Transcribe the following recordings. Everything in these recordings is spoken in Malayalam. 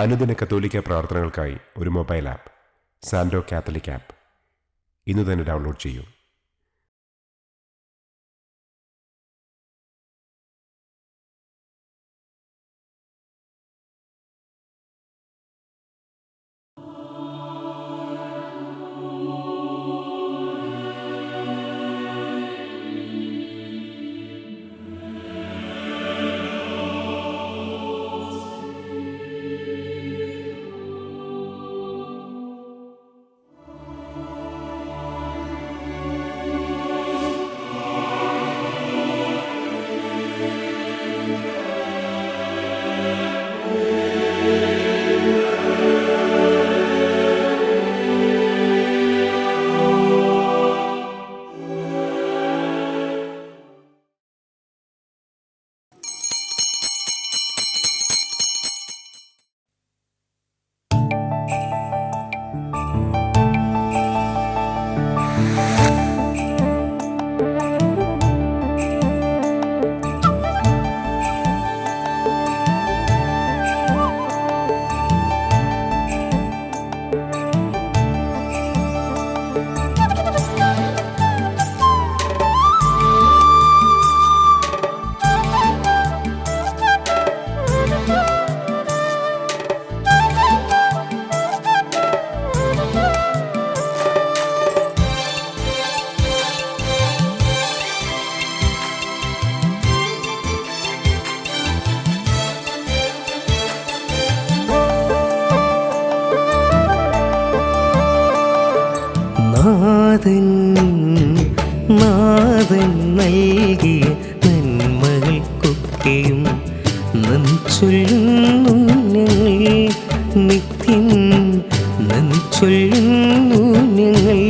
അനുദിന കത്തോലിക്ക പ്രാർത്ഥനകൾക്കായി ഒരു മൊബൈൽ ആപ്പ് സാൻഡോ കാത്തലിക് ആപ്പ് ഇന്ന് തന്നെ ഡൗൺലോഡ് ചെയ്യൂ. നാഥൻ നൽകിയ നന്മകൾക്കൊക്കെയും നന്ദി ചൊല്ലുന്നു ഞങ്ങൾ, നിത്യം നന്ദി ചൊല്ലുന്നു ഞങ്ങൾ.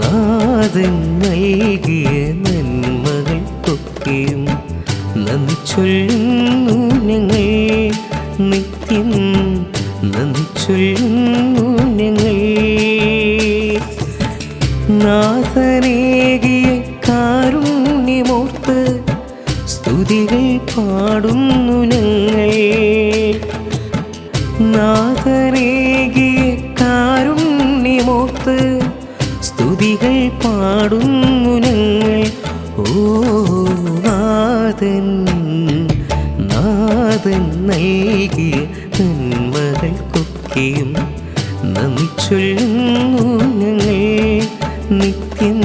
നാഥൻ നൽകിയ നന്മകൾക്കൊക്കെയും നന്ദി ചൊല്ലുന്നു ഞങ്ങൾ, നിത്യം നന്ദി ചൊല്ലുന്നു ഞങ്ങൾ. നാഥനേകിയ കാരുണ്യമോർത്ത് സ്തുതികൾ പാടുന്നു ഞങ്ങൾ. നാഥനേകിയ കാരുണ്യമോർത്ത് സ്തുതികൾ പാടുന്നു ഞങ്ങൾ. ഓ നാഥൻ നൽകിയ നന്മകൾക്കൊക്കെയും നന്ദി ചൊല്ലുന്നു ഞങ്ങൾ, നിത്യം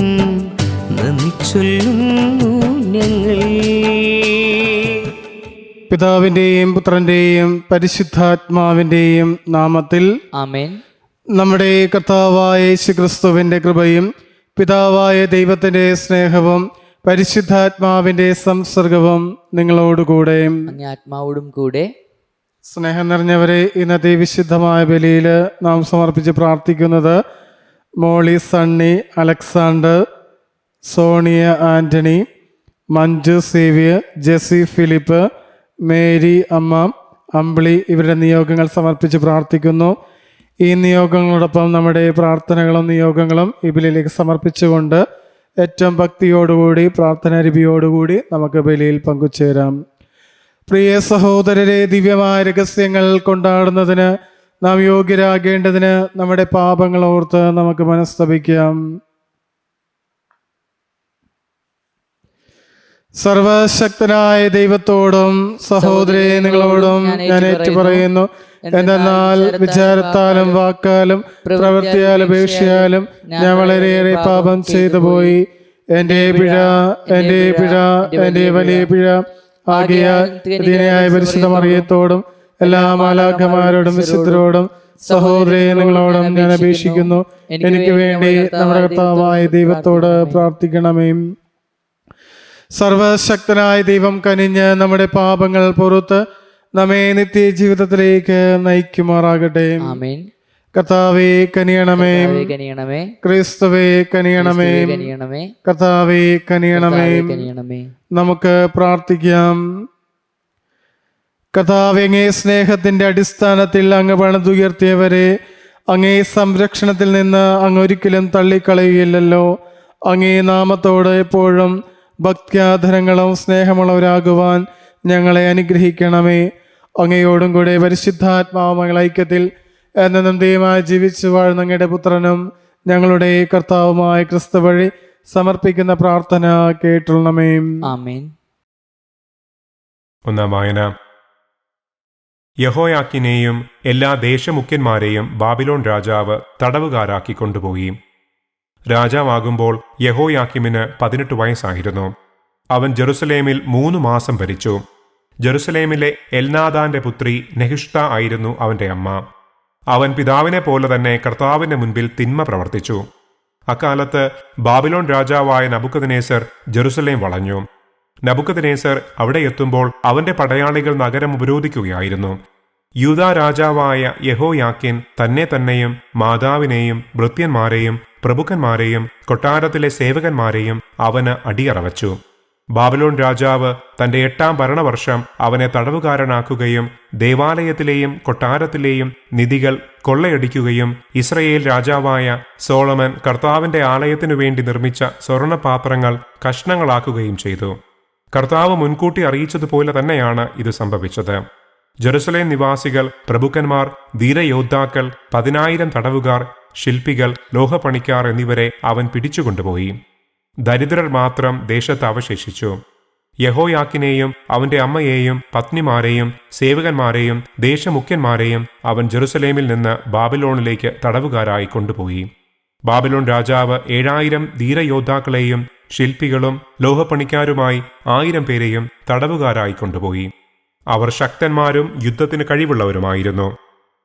നന്ദി ചൊല്ലുന്നു ഞങ്ങൾ. പിതാവിൻ്റെയും പുത്രൻ്റെയും പരിശുദ്ധാത്മാവിൻ്റെയും നാമത്തിൽ ആമേൻ. നമ്മുടെ കർത്താവായ യേശുക്രിസ്തുവിൻ്റെ കൃപയും പിതാവായ ദൈവത്തിൻ്റെ സ്നേഹവും പരിശുദ്ധാത്മാവിൻ്റെ സംസർഗവും നിങ്ങളോടുകൂടെ ആത്മാവോടും കൂടെ. സ്നേഹം നിറഞ്ഞവരെ, ഇന്നത്തെ വിശുദ്ധമായ ബലിയിൽ നാം സമർപ്പിച്ച് പ്രാർത്ഥിക്കുന്നത് Molly Sunny, Alexander, Sonia Antony, Manju Xavier, Jessy Philip, Mary Amma, Ambili ഇവരുടെ നിയോഗങ്ങൾ സമർപ്പിച്ച് പ്രാർത്ഥിക്കുന്നു. ഈ നിയോഗങ്ങളോടൊപ്പം നമ്മുടെ പ്രാർത്ഥനകളും നിയോഗങ്ങളും ഈ ബലിയിലേക്ക് സമർപ്പിച്ചുകൊണ്ട് ഏറ്റവും ഭക്തിയോടുകൂടി പ്രാർത്ഥനാരിപിയോടുകൂടി നമുക്ക് ബലിയിൽ പങ്കുചേരാം. പ്രിയ സഹോദരരെ, ദിവ്യമായ രഹസ്യങ്ങൾ കൊണ്ടാടുന്നതിന് നാം യോഗ്യരാകേണ്ടതിന് നമ്മുടെ പാപങ്ങൾ ഓർത്ത് നമുക്ക് മനസ്തപിക്കാം. സർവശക്തനായ ദൈവത്തോടും സഹോദരേ നിങ്ങളോടും ഞാൻ ഏറ്റുപറയുന്നു, എന്തെന്നാൽ വിചാരത്താലും വാക്കാലും പ്രവൃത്തിയാലും ഉപേക്ഷയാലും ഞാൻ വളരെയേറെ പാപം ചെയ്തു പോയി. എൻ്റെ പിഴ, എൻ്റെ പിഴ, എൻ്റെ വലിയ പിഴ. ആകയാൽ ദീനയായ പരിശുദ്ധ മറിയത്തോടും എല്ലാ മാലാഖമാരോടും വിശുദ്ധരോടും സഹോദരേ നിങ്ങളോടും ഞാൻ അപേക്ഷിക്കുന്നു, എനിക്ക് വേണ്ടി നമ്മുടെ കർത്താവായ ദൈവത്തോട് പ്രാർത്ഥിക്കണമേ. സർവശക്തനായ ദൈവം കനിഞ്ഞ് നമ്മുടെ പാപങ്ങൾ പുറത്ത് നമ്മെ നിത്യജീവിതത്തിലേക്ക് നയിക്കുമാറാകട്ടെ. ആമേൻ. കർത്താവേ കനിയണമേ, ക്രിസ്തുവേ കനിയണമേ, കർത്താവേ കനിയണമേ. നമുക്ക് പ്രാർത്ഥിക്കാം. കർത്താവേ, അങ്ങേ സ്നേഹത്തിന്റെ അടിസ്ഥാനത്തിൽ അങ്ങ് പണിതുയർത്തിയവരെ അങ്ങേ സംരക്ഷണത്തിൽ നിന്ന് അങ്ങ് ഒരിക്കലും തള്ളിക്കളയുകയില്ലല്ലോ. അങ്ങേ നാമത്തോട് എപ്പോഴും ഭക്ത്യാധരങ്ങളും സ്നേഹമുള്ളവരാകുവാൻ ഞങ്ങളെ അനുഗ്രഹിക്കണമേ. അങ്ങയോടും കൂടെ പരിശുദ്ധാത്മാവുമായ ഐക്യത്തിൽ എന്നും ദൈവമായി ജീവിച്ചു വാഴുന്ന അങ്ങയുടെ പുത്രനും ഞങ്ങളുടെ കർത്താവുമായ ക്രിസ്തു വഴി സമർപ്പിക്കുന്ന പ്രാർത്ഥന കേട്ടുള്ളണമേ. ആമേൻ. ഒന്നാം വായന. യഹോയാക്കിനെയും എല്ലാ ദേശമുഖ്യന്മാരെയും ബാബിലോൺ രാജാവ് തടവുകാരാക്കി കൊണ്ടുപോയി. രാജാവാകുമ്പോൾ യഹോയാക്കിമിന് 18 വയസ്സായിരുന്നു. അവൻ ജെറുസലേമിൽ 3 മാസം ഭരിച്ചു. ജെറുസലേമിലെ എൽനാദാന്റെ പുത്രി നെഹിഷ്ത ആയിരുന്നു അവന്റെ അമ്മ. അവൻ പിതാവിനെ പോലെ തന്നെ കർത്താവിന്റെ മുൻപിൽ തിന്മ പ്രവർത്തിച്ചു. അക്കാലത്ത് ബാബിലോൺ രാജാവായ നബുക്കദ്നേസർ ജെറുസലേം വളഞ്ഞു. നബുക്കദ്നേസർ അവിടെ എത്തുമ്പോൾ അവന്റെ പടയാളികൾ നഗരം ഉപരോധിക്കുകയായിരുന്നു. യൂദാ രാജാവായ യഹോയാക്കിൻ തന്നെയും മാതാവിനെയും ഭൃത്യന്മാരെയും പ്രഭുക്കന്മാരെയും കൊട്ടാരത്തിലെ സേവകന്മാരെയും അവന് അടിയറവച്ചു. ബാബിലോൺ രാജാവ് തന്റെ 8-ാം ഭരണവർഷം അവനെ തടവുകാരനാക്കുകയും ദേവാലയത്തിലെയും കൊട്ടാരത്തിലെയും നിധികൾ കൊള്ളയടിക്കുകയും ഇസ്രയേൽ രാജാവായ സോളമൻ കർത്താവിന്റെ ആലയത്തിനു വേണ്ടി നിർമ്മിച്ച സ്വർണപാത്രങ്ങൾ കഷ്ണങ്ങളാക്കുകയും ചെയ്തു. കർത്താവ് മുൻകൂട്ടി അറിയിച്ചതുപോലെ തന്നെയാണ് ഇത് സംഭവിച്ചത്. ജെറുസലേം നിവാസികൾ, പ്രഭുക്കന്മാർ, ധീരയോദ്ധാക്കൾ, 10,000 തടവുകാർ, ശില്പികൾ, ലോഹപ്പണിക്കാർ എന്നിവരെ അവൻ പിടിച്ചുകൊണ്ടുപോയി. ദരിദ്രർ മാത്രം ദേശത്ത് അവശേഷിച്ചു. യഹോയാക്കിനെയും അവന്റെ അമ്മയെയും പത്നിമാരെയും സേവകന്മാരെയും ദേശമുഖ്യന്മാരെയും അവൻ ജെറുസലേമിൽ നിന്ന് ബാബിലോണിലേക്ക് തടവുകാരായി കൊണ്ടുപോയി. ബാബിലോൺ രാജാവ് 7,000 ധീരയോദ്ധാക്കളെയും ശില്പികളും ലോഹപ്പണിക്കാരുമായി 1,000 പേരെയും തടവുകാരായി കൊണ്ടുപോയി. അവർ ശക്തന്മാരും യുദ്ധത്തിന് കഴിവുള്ളവരുമായിരുന്നു.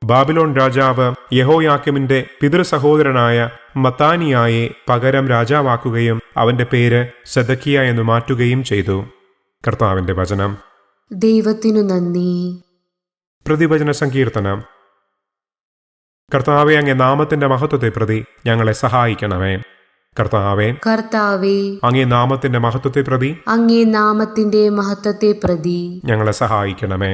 ബാബിലോൺ രാജാവ് യഹോയാക്കിമിന്റെ പിതൃസഹോദരനായ മത്താനിയായെ പകരം രാജാവാക്കുകയും അവന്റെ പേര് സെദക്കിയ എന്ന് മാറ്റുകയും ചെയ്തു. കർത്താവിന്റെ വചനം. ദൈവത്തിനു നന്ദി. പ്രതിവചന സങ്കീർത്തനം. കർത്താവെ, അങ്ങേ നാമത്തിന്റെ മഹത്വത്തെ പ്രതി ഞങ്ങളെ സഹായിക്കണമേ. കർത്താവേ, അങ്ങേ നാമത്തിന്റെ മഹത്വത്തെ പ്രതി ഞങ്ങളെ സഹായിക്കണമേ.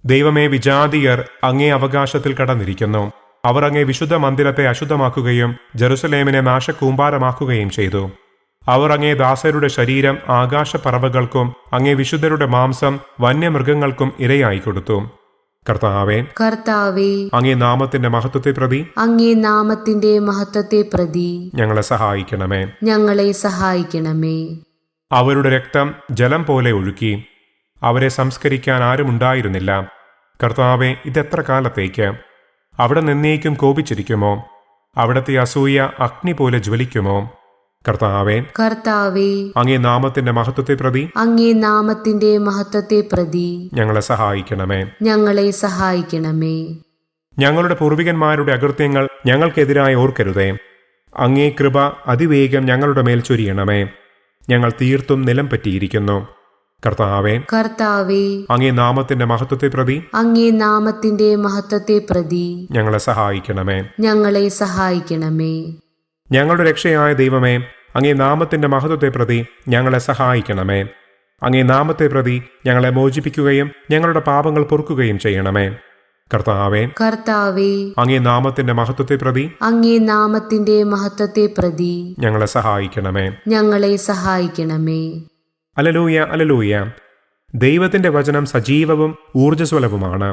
ദൈവമേ, വിജാതിയർ അങ്ങേ അവകാശത്തിൽ കടന്നിരിക്കുന്നു. അവർ അങ്ങേ വിശുദ്ധ മന്ദിരത്തെ അശുദ്ധമാക്കുകയും ജെറുസലേമിനെ നാശകൂമ്പാരമാക്കുകയും ചെയ്തു. അവർ അങ്ങേ ദാസരുടെ ശരീരം ആകാശപ്പറവകൾക്കും അങ്ങേ വിശുദ്ധരുടെ മാംസം വന്യമൃഗങ്ങൾക്കും ഇരയായി കൊടുത്തു. കർത്താവേ, അങ്ങേ നാമത്തിന്റെ മഹത്വത്തെ പ്രതി ഞങ്ങളെ സഹായിക്കണമേ. അവരുടെ രക്തം ജലം പോലെ ഒഴുക്കി. അവരെ സംസ്കരിക്കാൻ ആരുമുണ്ടായിരുന്നില്ല. കർത്താവെ, ഇതെത്ര കാലത്തേക്ക്? അവിടെ നിന്നേക്കും കോപിച്ചിരിക്കുമോ? അവിടത്തെ അസൂയ അഗ്നി പോലെ ജ്വലിക്കുമോ? കർത്താവേ, അങ്ങേ നാമത്തിന്റെ മഹത്വത്തെ പ്രതി ഞങ്ങളെ സഹായിക്കണമേ. ഞങ്ങളുടെ പൂർവികന്മാരുടെ അകൃത്യങ്ങൾ ഞങ്ങൾക്കെതിരായി ഓർക്കരുതേ. അങ്ങേ കൃപ അതിവേഗം ഞങ്ങളുടെ മേൽ ചൊരിയണമേ. ഞങ്ങൾ തീർത്തും നിലം പറ്റിയിരിക്കുന്നു. കർത്താവേ, അങ്ങേ നാമത്തിന്റെ മഹത്വത്തെ പ്രതി ഞങ്ങളെ സഹായിക്കണമേ. ഞങ്ങളുടെ രക്ഷയായ ദൈവമേ, അങ്ങേ നാമത്തിന്റെ മഹത്വത്തെ പ്രതി ഞങ്ങളെ സഹായിക്കണമേ. അങ്ങേ നാമത്തെ പ്രതി ഞങ്ങളെ മോചിപ്പിക്കുകയും ഞങ്ങളുടെ പാപങ്ങൾ പൊറുക്കുകയും ചെയ്യണമേ. കർത്താവേ, അങ്ങേ നാമത്തിന്റെ മഹത്വത്തെ പ്രതി ഞങ്ങളെ സഹായിക്കണമേ. Hallelujah, hallelujah. ദൈവത്തിന്റെ വചനം സജീവവും ഊർജ്ജസ്വലവുമാണ്.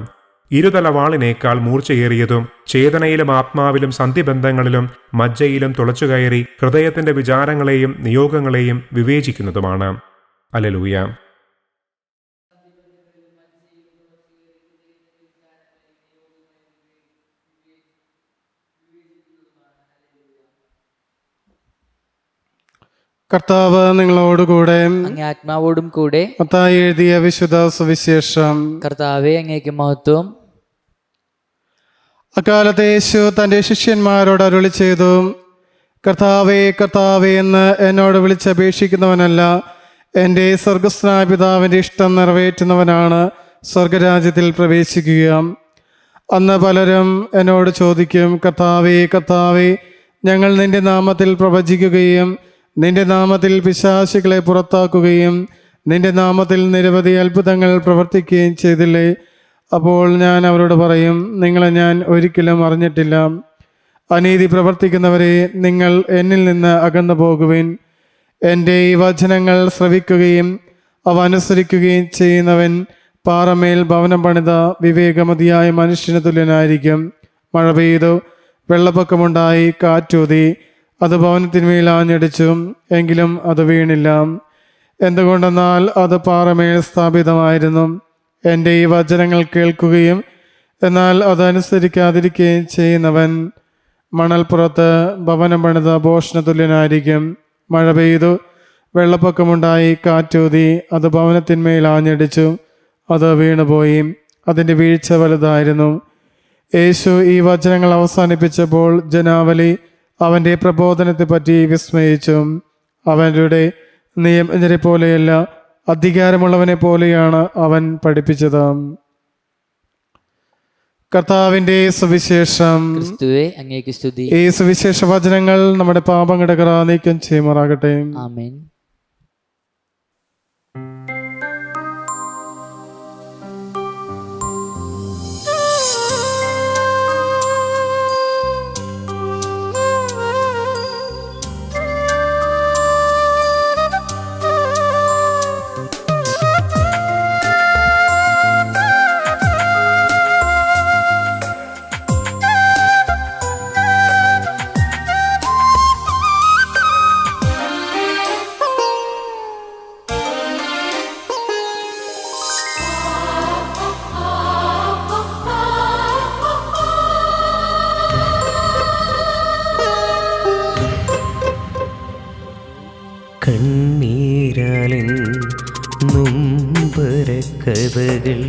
ഇരുതല വാളിനേക്കാൾ മൂർച്ചയേറിയതും ചേതനയിലും ആത്മാവിലും സന്ധിബന്ധങ്ങളിലും മജ്ജയിലും തുളച്ചുകയറി ഹൃദയത്തിന്റെ വിചാരങ്ങളെയും നിയോഗങ്ങളെയും വിവേചിക്കുന്നതുമാണ്. അലലൂയ. കർത്താവ് നിങ്ങളോടുകൂടെ, അങ്ങേ ആത്മാവോടും കൂടെ. മത്തായി എഴുതിയ വിശുദ്ധ സുവിശേഷം. കർത്താവേ, അങ്ങേക്ക് മഹത്വം. അക്കാലത്ത് യേശു തൻ്റെ ശിഷ്യന്മാരോട് അരുളി ചെയ്തു, കർത്താവേ, കർത്താവേ എന്ന് എന്നോട് വിളിച്ചപേക്ഷിക്കുന്നവനല്ല, എൻ്റെ സ്വർഗസ്ഥനായ പിതാവിൻ്റെ ഇഷ്ടം നിറവേറ്റുന്നവനാണ് സ്വർഗരാജ്യത്തിൽ പ്രവേശിക്കുക. അന്ന് പലരും എന്നോട് ചോദിക്കും, കർത്താവേ, കർത്താവേ, ഞങ്ങൾ നിന്റെ നാമത്തിൽ പ്രവചിക്കുകയും നിന്റെ നാമത്തിൽ പിശാചുക്കളെ പുറത്താക്കുകയും നിന്റെ നാമത്തിൽ നിരവധി അത്ഭുതങ്ങൾ പ്രവർത്തിക്കുകയും ചെയ്തില്ലേ? അപ്പോൾ ഞാൻ അവരോട് പറയും, നിങ്ങളെ ഞാൻ ഒരിക്കലും അറിഞ്ഞിട്ടില്ല. അനീതി പ്രവർത്തിക്കുന്നവരെ, നിങ്ങൾ എന്നിൽ നിന്ന് അകന്നു പോകുവിൻ. എൻ്റെ ഈ വചനങ്ങൾ ശ്രവിക്കുകയും അവ അനുസരിക്കുകയും ചെയ്യുന്നവൻ പാറമേൽ ഭവനം പണിത വിവേകമതിയായ മനുഷ്യന് തുല്യനായിരിക്കും. മഴ പെയ്തു, വെള്ളപ്പൊക്കമുണ്ടായി, കാറ്റൂതി, അത് ഭവനത്തിന്മേൽ ആഞ്ഞടിച്ചു, എങ്കിലും അത് വീണില്ല. എന്തുകൊണ്ടെന്നാൽ അത് പാറമേൽ സ്ഥാപിതമായിരുന്നു. എൻ്റെ ഈ വചനങ്ങൾ കേൾക്കുകയും എന്നാൽ അതനുസരിക്കാതിരിക്കുകയും ചെയ്യുന്നവൻ മണൽപ്പുറത്ത് ഭവനം പണിത ഭോഷന് തുല്യനായിരിക്കും. മഴ പെയ്തു, വെള്ളപ്പൊക്കമുണ്ടായി, കാറ്റൂതി, അത് ഭവനത്തിന്മേൽ ആഞ്ഞടിച്ചു, അത് വീണുപോയി, അതിൻ്റെ വീഴ്ച വലുതായിരുന്നു. യേശു ഈ വചനങ്ങൾ അവസാനിപ്പിച്ചപ്പോൾ ജനാവലി അവൻ്റെ പ്രബോധനത്തെപ്പറ്റി വിസ്മയിച്ചു. അവരുടെ നിയമജ്ഞരെ പോലെയല്ല, അധികാരമുള്ളവനെ പോലെയാണ് അവൻ പഠിപ്പിച്ചത്. കർത്താവിൻ്റെ സുവിശേഷം. ക്രിസ്തുവേ അങ്ങേക്ക് സ്തുതി. ഈ സുവിശേഷ വചനങ്ങൾ നമ്മുടെ പാപങ്ങളുടെ കറ നീക്കം ചെയ്യുമാറാകട്ടെ. ആമേൻ. കണ്ണീരാലൻ നൊമ്പരക്കഥകൾ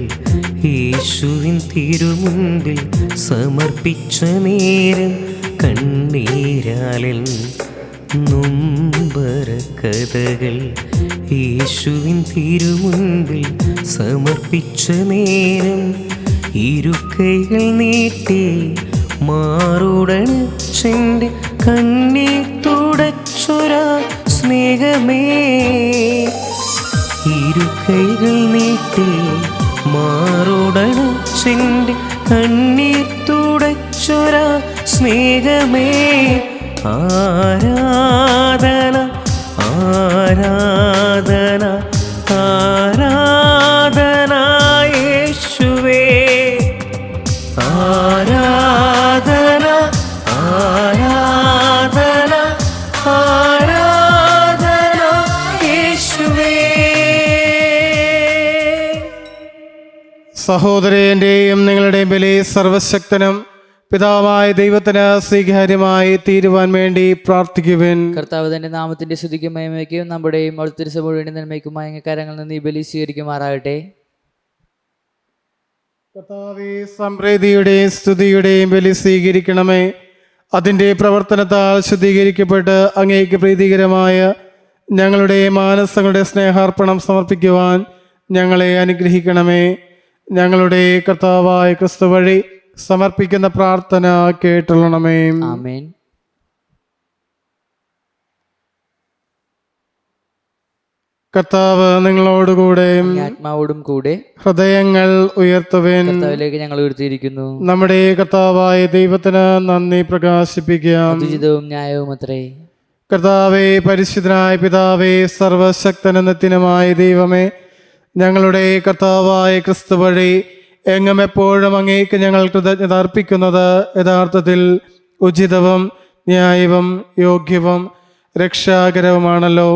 യേശുവിൻ തിരുമുൻപിൽ സമർപ്പിച്ച നേരം, കണ്ണീരാലൻ നൊമ്പരക്കഥകൾ യേശുവിൻ തിരുമുൻപിൽ സമർപ്പിച്ച നേരം, ഇരുക്കൈകൾ നീട്ടി മാറോടണച്ചെൻ്റെ കണ്ണീർ തുടച്ചൊരാ സ്നേഹമേ, ഇരുകൈകൾ നീട്ടി മാറോടണച്ചെൻ്റെ കണ്ണീർ തുടച്ചൊരാ സ്നേഹമേ, ആരാധന ആരാധന ആരാധന യേശുവേ, ആരാധന ആരാധന ആരാധന യേശുവേ. സഹോദരന്റെയും നിങ്ങളുടെയും ബലി സർവശക്തനും പിതാവായ ദൈവത്തിന് സ്വീകാര്യമായി തീരുവാൻ വേണ്ടി പ്രാർത്ഥിക്കുവിൻ. കർത്താവ് തന്റെ നാമത്തിന്റെ സ്തുതിക്കും മഹിമയ്ക്കും നമ്മുടെയും അവിടുത്തെ സഭ മുഴുവൻ നന്മയ്ക്കുമായ അങ്ങേ കരങ്ങളിൽ നിന്ന് ഈ ബലി സ്വീകരിക്കുമാറാകട്ടെ. കർത്താവേ, സംപ്രീതിയുടെയും സ്തുതിയുടെയും ബലി സ്വീകരിക്കണമേ. അതിൻ്റെ പ്രവർത്തനത്താൽ ശുദ്ധീകരിക്കപ്പെട്ട് അങ്ങേക്ക് പ്രീതികരമായ ഞങ്ങളുടെ മാനസങ്ങളുടെ സ്നേഹാർപ്പണം സമർപ്പിക്കുവാൻ ഞങ്ങളെ അനുഗ്രഹിക്കണമേ. ഞങ്ങളുടെ കർത്താവായ ക്രിസ്തു വഴി സമർപ്പിക്കുന്ന പ്രാർത്ഥന കേട്ടുള്ളണമേ. ആമേൻ. കർത്താവ് നിങ്ങളോടുകൂടെ, അങ്ങേ ആത്മാവോടും കൂടെ. ഹൃദയങ്ങൾ ഉയർത്തുവിൻ. കർത്താവിലേക്ക് ഞങ്ങൾ ഉയർത്തിയിരിക്കുന്നു. നമ്മുടെ കർത്താവായ ദൈവത്തിന് നന്ദി പ്രകാശിപ്പിക്കാം. ഉചിതവും ന്യായവും അത്രേ. കർത്താവേ, പരിശുദ്ധനായ പിതാവേ, സർവശക്തനെന്നത്തിനുമായ ദൈവമേ, ഞങ്ങളുടെ കർത്താവായ ക്രിസ്തു വഴി എങ്ങും എപ്പോഴും അങ്ങേക്ക് ഞങ്ങൾ കൃതജ്ഞത അർപ്പിക്കുന്നത് യഥാർത്ഥത്തിൽ ഉചിതവും ന്യായവും യോഗ്യവും രക്ഷാകരവുമാണല്ലോ.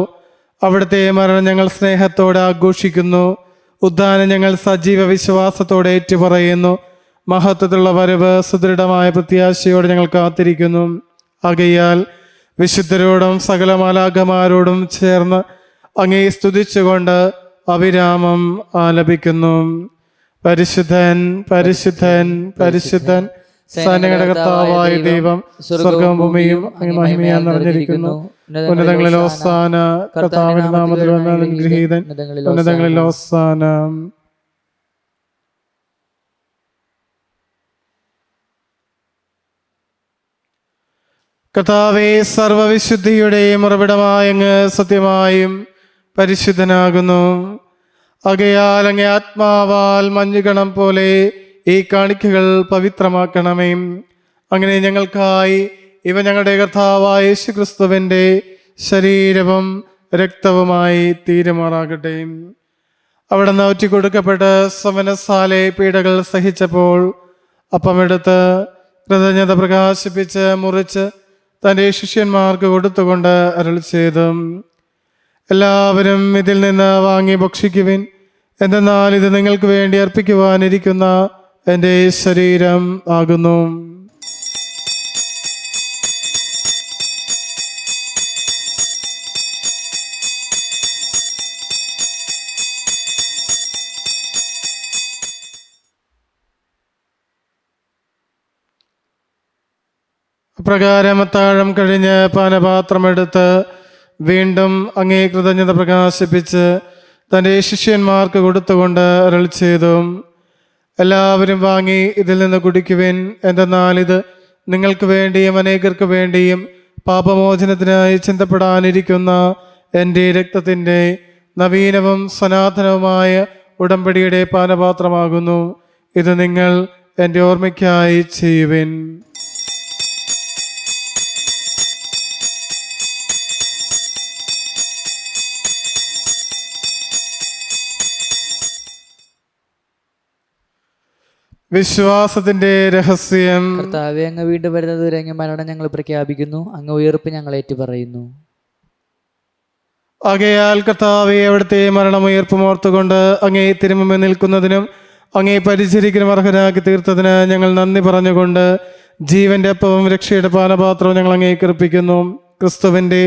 അവിടുത്തെ മരണം ഞങ്ങൾ സ്നേഹത്തോടെ ആഘോഷിക്കുന്നു. ഉദ്ധാനം ഞങ്ങൾ സജീവ വിശ്വാസത്തോടെ ഏറ്റുപറയുന്നു. മഹത്വത്തിലുള്ള വരവ് സുദൃഢമായ പ്രത്യാശയോടെ ഞങ്ങൾ കാത്തിരിക്കുന്നു. ആകയാൽ വിശുദ്ധരോടും സകല മാലാഖമാരോടും ചേർന്ന് അങ്ങേ സ്തുതിച്ചുകൊണ്ട് അവിരാമം ആലപിക്കുന്നു. പരിശുദ്ധൻ പരിശുദ്ധൻ പരിശുദ്ധൻ, സൈന്യങ്ങളുടെ കർത്താവായ ദൈവം, സ്വർഗവും ഭൂമിയും അങ്ങ് മഹിമയാൽ നിറഞ്ഞിരിക്കുന്നു. ഉന്നതങ്ങളിൽ ഹോസാന. കർത്താവിന്റെ നാമത്തിൽ വന്ന അനുഗ്രഹീതൻ. ഉന്നതങ്ങളിൽ ഹോസാന. കർത്താവേ, സർവവിശുദ്ധിയുടെയും ഉറവിടമായ അങ്ങ് സത്യമായും പരിശുദ്ധനാകുന്നു. ആകയാൽ അങ്ങേ ആത്മാവാൽ മഞ്ഞുകണം പോലെ ഈ കാണിക്കകൾ പവിത്രമാക്കണമേ. അങ്ങനെ ഞങ്ങൾക്കായി ഇവ ഞങ്ങളുടെ കർത്താവായ യേശുക്രിസ്തുവിൻ്റെ ശരീരവും രക്തവുമായി തീരുമാറാകട്ടെ. അവിടുന്ന് ഒറ്റിക്കൊടുക്കപ്പെട്ട് സമനസാലെ പീഡകൾ സഹിച്ചപ്പോൾ അപ്പമെടുത്ത് കൃതജ്ഞത പ്രകാശിപ്പിച്ച് മുറിച്ച് തൻ്റെ ശിഷ്യന്മാർക്ക് കൊടുത്തുകൊണ്ട് അരുൾ ചെയ്തു, എല്ലാവരും ഇതിൽ നിന്ന് വാങ്ങി ഭക്ഷിക്കുവിൻ. എന്തെന്നാൽ ഇത് നിങ്ങൾക്ക് വേണ്ടി അർപ്പിക്കുവാനിരിക്കുന്ന എൻ്റെ ശരീരം ആകുന്നു. പ്രകാരം അത്താഴം കഴിഞ്ഞ് പാനപാത്രമെടുത്ത് വീണ്ടും അങ്ങേ കൃതജ്ഞത പ്രകാശിപ്പിച്ച് തൻ്റെ ശിഷ്യന്മാർക്ക് കൊടുത്തുകൊണ്ട് അരുൾ ചെയ്തു, എല്ലാവരും വാങ്ങി ഇതിൽ നിന്ന് കുടിക്കുവിൻ. എന്തെന്നാൽ ഇത് നിങ്ങൾക്ക് വേണ്ടിയും അനേകർക്ക് വേണ്ടിയും പാപമോചനത്തിനായി ചിന്തപ്പെടാനിരിക്കുന്ന എൻ്റെ രക്തത്തിൻ്റെ നവീനവും സനാതനവുമായ ഉടമ്പടിയുടെ പാനപാത്രമാകുന്നു. ഇത് നിങ്ങൾ എൻ്റെ ഓർമ്മയ്ക്കായി ചെയ്യുവിൻ. വിശ്വാസത്തിന്റെ രഹസ്യം. കർത്താവേ, അങ്ങ് വീണ്ടും വരുന്നത് അങ്ങ് മരണം ഞങ്ങൾ പ്രഖ്യാപിക്കുന്നു, അങ്ങ് ഉയർപ്പ് ഞങ്ങൾ ഏറ്റുപറയുന്നു. ആകയാൽ കർത്താവേ, അവിടുത്തെ മരണമുയർപ്പും ഓർത്തുകൊണ്ട് അങ്ങേ തിരുമുമ്പിൽ നിൽക്കുന്നതിനും അങ്ങേ പരിചരിക്കലും അർഹരാക്കി തീർത്തതിന് ഞങ്ങൾ നന്ദി പറഞ്ഞുകൊണ്ട് ജീവന്റെ അപ്പവും രക്ഷയുടെ പാനപാത്രവും ഞങ്ങൾ അങ്ങേക്ക് അർപ്പിക്കുന്നു. ക്രിസ്തുവിന്റെ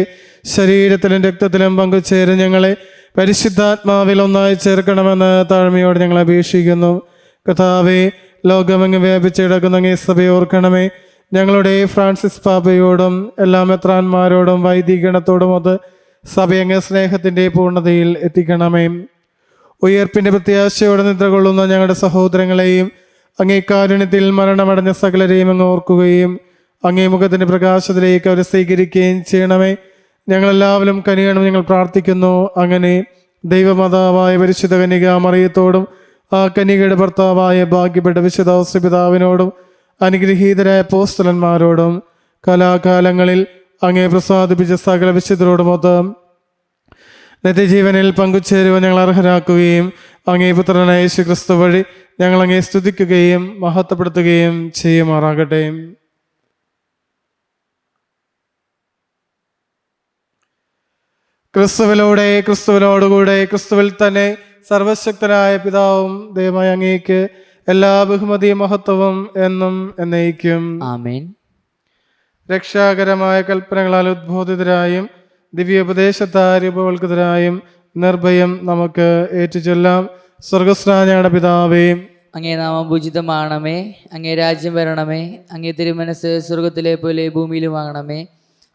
ശരീരത്തിലും രക്തത്തിലും പങ്കുചേരും ഞങ്ങളെ പരിശുദ്ധാത്മാവിൽ ഒന്നായി ചേർക്കണമെന്ന് താഴ്മയോട് ഞങ്ങൾ അപേക്ഷിക്കുന്നു. കർത്താവേ, ലോകമെങ്ങും വ്യാപിച്ച് കിടക്കുന്ന അങ്ങേ സഭയെ ഓർക്കണമേ. ഞങ്ങളുടെ ഫ്രാൻസിസ് പാപ്പയോടും എല്ലാ മെത്രാന്മാരോടും വൈദികഗണത്തോടും അത് സഭയങ്ങ് സ്നേഹത്തിൻ്റെ പൂർണ്ണതയിൽ എത്തിക്കണമേ. ഉയർപ്പിൻ്റെ പ്രത്യാശയോടെ നിദ്ര കൊള്ളുന്ന ഞങ്ങളുടെ സഹോദരങ്ങളെയും അങ്ങേ കാരുണ്യത്തിൽ മരണമടഞ്ഞ സകലരെയും അങ്ങ് ഓർക്കുകയും അങ്ങേ മുഖത്തിൻ്റെ പ്രകാശത്തിലേക്ക് അവരെ സ്വീകരിക്കുകയും ചെയ്യണമേ. ഞങ്ങളെല്ലാവരും കനിയണം ഞങ്ങൾ പ്രാർത്ഥിക്കുന്നു. അങ്ങനെ ദൈവമാതാവായ പരിശുദ്ധ കന്യക മറിയത്തോടും ആ കന്യകയുടെ ഭർത്താവായ ഭാഗ്യപ്പെട്ട വിശുദ്ധ ഔസേപിതാവിനോടും അനുഗ്രഹീതരായ അപ്പോസ്തലന്മാരോടും കലാകാലങ്ങളിൽ അങ്ങേ പ്രസാദിപ്പിച്ച സകല വിശുദ്ധരോടുമൊത്ത് നിത്യജീവനിൽ പങ്കുചേരുവാൻ ഞങ്ങൾ അർഹരാക്കുകയും അങ്ങേ പുത്രനായ യേശു ക്രിസ്തു വഴി ഞങ്ങൾ അങ്ങേ സ്തുതിക്കുകയും മഹത്വപ്പെടുത്തുകയും ചെയ്യുമാറാകട്ടെ. ക്രിസ്തുവിലൂടെ, ക്രിസ്തുവിനോടുകൂടെ, ക്രിസ്തുവിൽ തന്നെ സർവശക്തനായ പിതാവും ദൈവമായ അങ്ങേക്ക് എല്ലാ ബഹുമതിയും മഹത്വവും എന്നും എന്നേക്കും ആമേൻ. രക്ഷാകരമായ കൽപ്പനകളാൽ ഉദ്ബോധിതരായും ദിവ്യോപദേശത്താൽ രൂപവൽകൃതരായും നിർഭയം നമുക്ക് ഏറ്റുചൊല്ലാം. സ്വർഗസ്നാഞയുടെ പിതാവേ, അങ്ങേ നാമം പൂജിതമാണമേ, അങ്ങേ രാജ്യം വരണമേ, അങ്ങേ തിരുമനസ് സ്വർഗത്തിലെ പോലെ ഭൂമിയിലുമാകണമേ.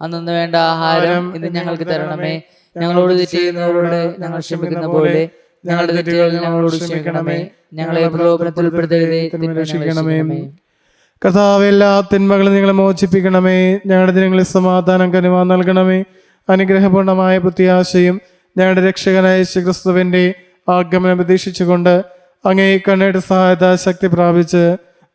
അന്നു വേണ്ട ആഹാരം ഇന്ന് ഞങ്ങൾക്ക് തരണമേ. ഞങ്ങളോട് തെറ്റ് ചെയ്യുന്നവരോട് ഞങ്ങൾ ക്ഷമിക്കുന്ന പോലെ ഞങ്ങളുടെ തെറ്റുകൾ ഞങ്ങളോട് ക്ഷമിക്കണമേ. ഞങ്ങളെ പ്രലോഭനത്തിൽ ഉൾപ്പെടുത്തരുതേ, രക്ഷിക്കണമേ. കർത്താവേ, എല്ലാ തിന്മകളും നിങ്ങളെ മോചിപ്പിക്കണമേ. ഞങ്ങളുടെ ദിനങ്ങളിൽ സമാധാനം കനിവാൻ നൽകണമേ. അനുഗ്രഹപൂർണമായ പ്രത്യാശയും ഞങ്ങളുടെ രക്ഷകനായ യേശുക്രിസ്തുവിന്റെ ആഗമനം പ്രതീക്ഷിച്ചുകൊണ്ട് അങ്ങേ കണ്ണയുടെ സഹായത ശക്തി പ്രാപിച്ച്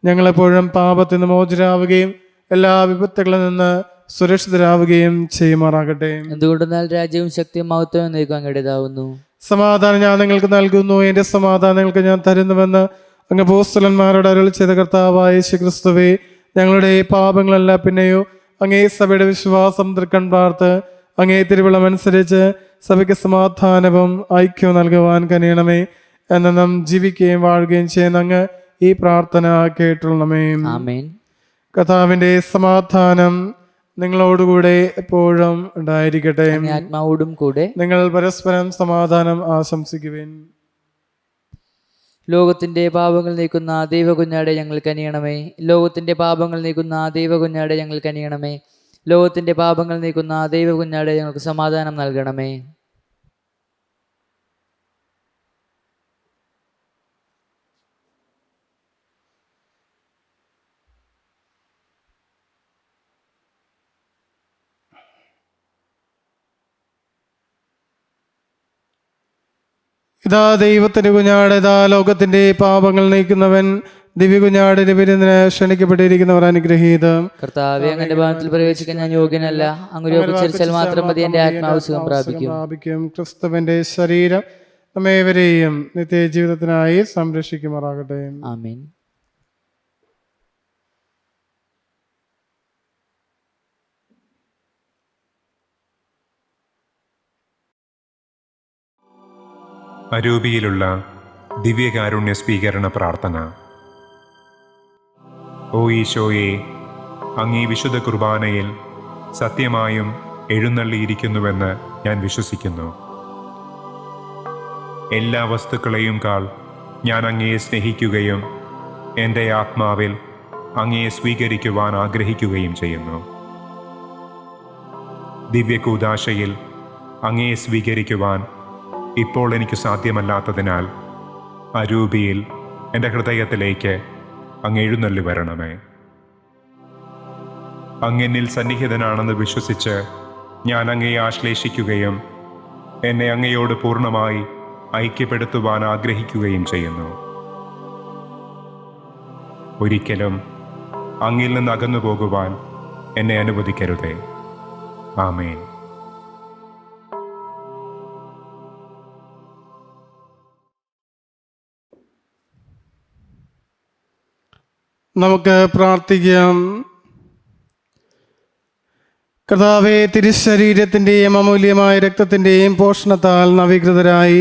ഞങ്ങളെപ്പോഴും പാപത്തിൽ നിന്ന് മോചിതരാവുകയും എല്ലാ വിപത്തുകളിൽ നിന്ന് സുരക്ഷിതരാവുകയും ചെയ്യുമാറാകട്ടെ. എന്തുകൊണ്ടെന്നാൽ രാജ്യവും ശക്തിയും മഹത്വവും നീക്കും അങ്ങയുടേതാവുന്നു. സമാധാനം ഞാൻ നിങ്ങൾക്ക് നൽകുന്നു, എൻ്റെ സമാധാനം നിങ്ങൾക്ക് ഞാൻ തരുന്നുവെന്ന് അങ്ങ് അപ്പോസ്തലന്മാരോട് അരുളി ചെയ്ത കർത്താവായ യേശുക്രിസ്തുവേ, ഞങ്ങളുടെ പാപങ്ങളല്ല പിന്നെയോ അങ്ങേ സഭയുടെ വിശ്വാസം തൃക്കൺ പാർത്ത് അങ്ങേ തിരുവിളമനുസരിച്ച് സഭയ്ക്ക് സമാധാനവും ഐക്യവും നൽകുവാൻ കനിയണമേ. എന്നും ജീവിക്കുകയും വാഴുകയും ചെയ്യുന്ന അങ്ങ് ഈ പ്രാർത്ഥന കേട്ടുള്ളമേ. ആമേൻ. കർത്താവിന്റെ സമാധാനം നിങ്ങളോടുകൂടെ എപ്പോഴും ഉണ്ടായിരിക്കട്ടെ. ആത്മാവോടും കൂടെ. നിങ്ങൾ പരസ്പരം സമാധാനം ആശംസിക്കുവിൻ. ലോകത്തിന്റെ പാപങ്ങൾ നീക്കുന്ന ദൈവകുഞ്ഞാടെ ഞങ്ങൾ കനിയണമേ. ലോകത്തിന്റെ പാപങ്ങൾ നീക്കുന്ന ദൈവകുഞ്ഞാടെ ഞങ്ങൾ കനിയണമേ. ലോകത്തിന്റെ പാപങ്ങൾ നീക്കുന്ന ദൈവകുഞ്ഞാടെ ഞങ്ങൾക്ക് സമാധാനം നൽകണമേ. ഇതാ ദൈവത്തിന്റെ കുഞ്ഞാട്, ഇതാ ലോകത്തിന്റെ പാപങ്ങൾ നീക്കുന്നവൻ. ദിവ്യകുഞ്ഞാടിന്റെ വിരുന്നിന് ക്ഷണിക്കപ്പെട്ടിരിക്കുന്നവർ അനുഗ്രഹീതം. കർത്താവേ, അങ്ങന്റെ ഭവനത്തിൽ പ്രവേശിക്കാൻ ഞാൻ യോഗ്യനല്ല. അങ്ങ് ഉച്ചരിച്ചാൽ മാത്രം മതി, എന്റെ ആത്മാവ് സുഖം പ്രാപിക്കും. ക്രിസ്തുവിന്റെ ശരീരം നമ്മേവരെയും നിത്യജീവിതത്തിനായി സംരക്ഷിക്കുമാറാകട്ടെ. ആമേൻ. അരൂപിയിലുള്ള ദിവ്യകാരുണ്യ സ്വീകരണ പ്രാർത്ഥന. ഓ ഈശോയെ, അങ്ങീ വിശുദ്ധ കുർബാനയിൽ സത്യമായും എഴുന്നള്ളിയിരിക്കുന്നുവെന്ന് ഞാൻ വിശ്വസിക്കുന്നു. എല്ലാ വസ്തുക്കളെയും കാൾ ഞാൻ അങ്ങയെ സ്നേഹിക്കുകയും എൻ്റെ ആത്മാവിൽ അങ്ങയെ സ്വീകരിക്കുവാൻ ആഗ്രഹിക്കുകയും ചെയ്യുന്നു. ദിവ്യകൂദാശയിൽ അങ്ങയെ സ്വീകരിക്കുവാൻ ഇപ്പോൾ എനിക്ക് സാധ്യമല്ലാത്തതിനാൽ അരൂപിയിൽ എൻ്റെ ഹൃദയത്തിലേക്ക് അങ്ങ് എഴുന്നള്ളി വരണമേ. അങ്ങെന്നിൽ സന്നിഹിതനാണെന്ന് വിശ്വസിച്ച് ഞാൻ അങ്ങയെ ആശ്ലേഷിക്കുകയും എന്നെ അങ്ങയോട് പൂർണ്ണമായി ഐക്യപ്പെടുത്തുവാൻ ആഗ്രഹിക്കുകയും ചെയ്യുന്നു. ഒരിക്കലും അങ്ങിൽ നിന്ന് അകന്നു പോകുവാൻ എന്നെ അനുവദിക്കരുതേ. ആമേൻ. നമുക്ക് പ്രാർത്ഥിക്കാം. കർത്താവേ, തിരുശരീരത്തിൻ്റെയും അമൂല്യമായ രക്തത്തിൻ്റെയും പോഷണത്താൽ നവീകൃതരായി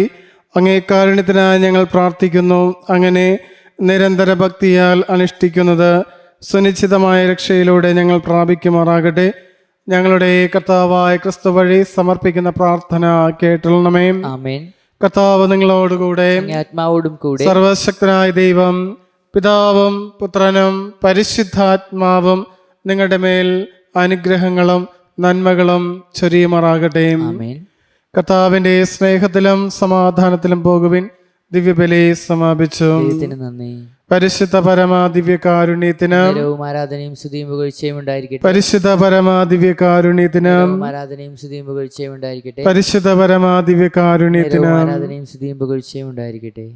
അങ്ങേ കാരുണ്യത്തിനായി ഞങ്ങൾ പ്രാർത്ഥിക്കുന്നു. അങ്ങനെ നിരന്തര ഭക്തിയാൽ അനുഷ്ഠിക്കുന്നത് സുനിശ്ചിതമായ രക്ഷയിലൂടെ ഞങ്ങൾ പ്രാപിക്കുമാറാകട്ടെ. ഞങ്ങളുടെ കർത്താവായ ക്രിസ്തു വഴി സമർപ്പിക്കുന്ന പ്രാർത്ഥന കേട്ടണമേ. ആമേൻ. കർത്താവ് നിങ്ങളോടുകൂടെ, അങ്ങേ ആത്മാവോടും കൂടെ. സർവശക്തനായ ദൈവം പിതാവും പുത്രനും പരിശുദ്ധാത്മാവും നിങ്ങളുടെ മേൽ അനുഗ്രഹങ്ങളും നന്മകളും ചൊരിയുമാറാകട്ടെ. ആമേൻ. കർത്താവിന്റെ സ്നേഹത്തിലും സമാധാനത്തിലും പോകുവിൻ. ദിവ്യബലി സമാപിച്ചു. ദൈവത്തിന് നന്ദി. പരിശുദ്ധ പരമാ ദിവ്യകാരുണ്യത്തിന് നേരവും ആരാധനയും സ്തുതിയും പുകഴ്ചയും ഉണ്ടായിരിക്കട്ടെ. പരിശുദ്ധ പരമാ ദിവ്യകാരുണ്യത്തിന് നേരവും ആരാധനയും സ്തുതിയും പുകഴ്ചയും ഉണ്ടായിരിക്കട്ടെ. പരിശുദ്ധ പരമാ ദിവ്യകാരുണ്യത്തിന് നേരവും ആരാധനയും സ്തുതിയും പുകഴ്ചയും ഉണ്ടായിരിക്കട്ടെ.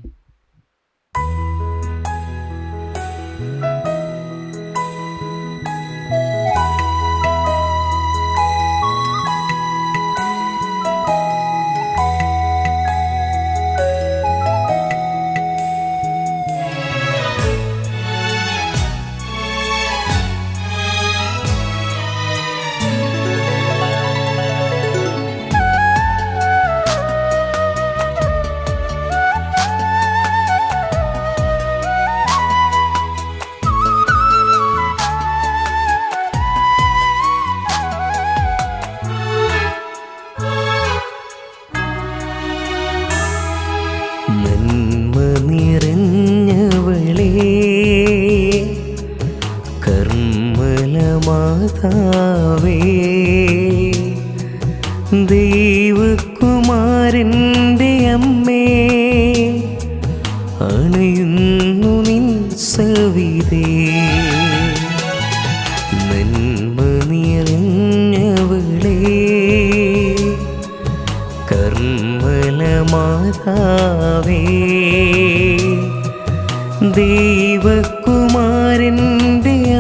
നന്മ നിറഞ്ഞവളേ, കർമ്മല മാതാവേ, ദൈവകുമാരൻ്റെ അമ്മേ, അണയുന്നു നിൻ സവിതേ. നന്മ നിറഞ്ഞവളേ, കർമ്മല മാതാവേ, ദൈവകുമാരൻ്റെ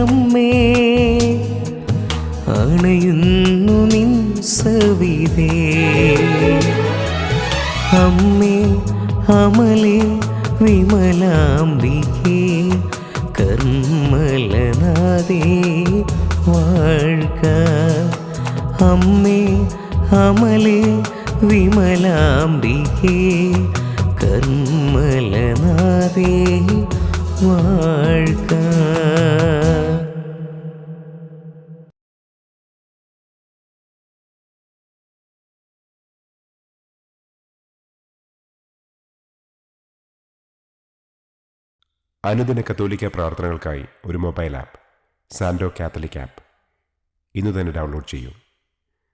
അമ്മേ, അണയുന്നു നിൻ സവിതേ. അമ്മേ അമലേ വിമലാംബികേ, കർമ്മലനാഥേ വാഴ്ക. അമ്മേ അമലേ വിമലാംബികേ, കർമ്മലനാഥേ വാഴ്ക. അനുദിന കത്തോലിക്ക പ്രാർത്ഥനകൾക്കായി ഒരു മൊബൈൽ ആപ്പ്, സാൻഡോ കാത്തലിക് ആപ്പ് ഇന്ന് തന്നെ ഡൗൺലോഡ് ചെയ്യൂ.